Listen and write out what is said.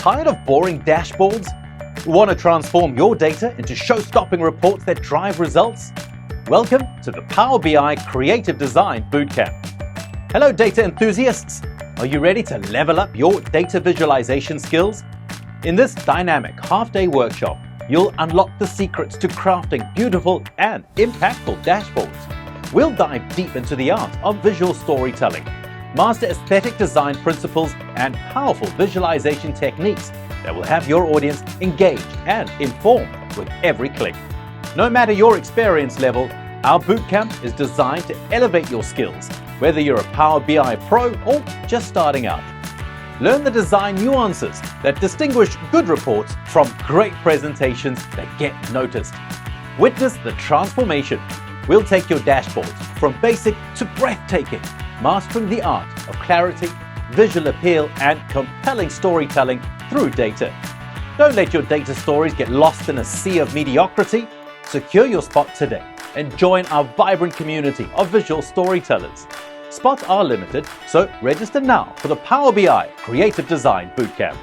Tired of boring dashboards? Want to transform your data into show-stopping reports that drive results? Welcome to the Power BI Creative Design Bootcamp. Hello data enthusiasts! Are you ready to level up your data visualization skills? In this dynamic half-day workshop, you'll unlock the secrets to crafting beautiful and impactful dashboards. We'll dive deep into the art of visual storytelling, master aesthetic design principles and powerful visualization techniques that will have your audience engaged and informed with every click. No matter your experience level, our bootcamp is designed to elevate your skills, whether you're a Power BI pro or just starting out. Learn the design nuances that distinguish good reports from great presentations that get noticed. Witness the transformation. We'll take your dashboards from basic to breathtaking, mastering the art of clarity, visual appeal, and compelling storytelling through data. Don't let your data stories get lost in a sea of mediocrity. Secure your spot today and join our vibrant community of visual storytellers. Spots are limited, so register now for the Power BI Creative Design Bootcamp.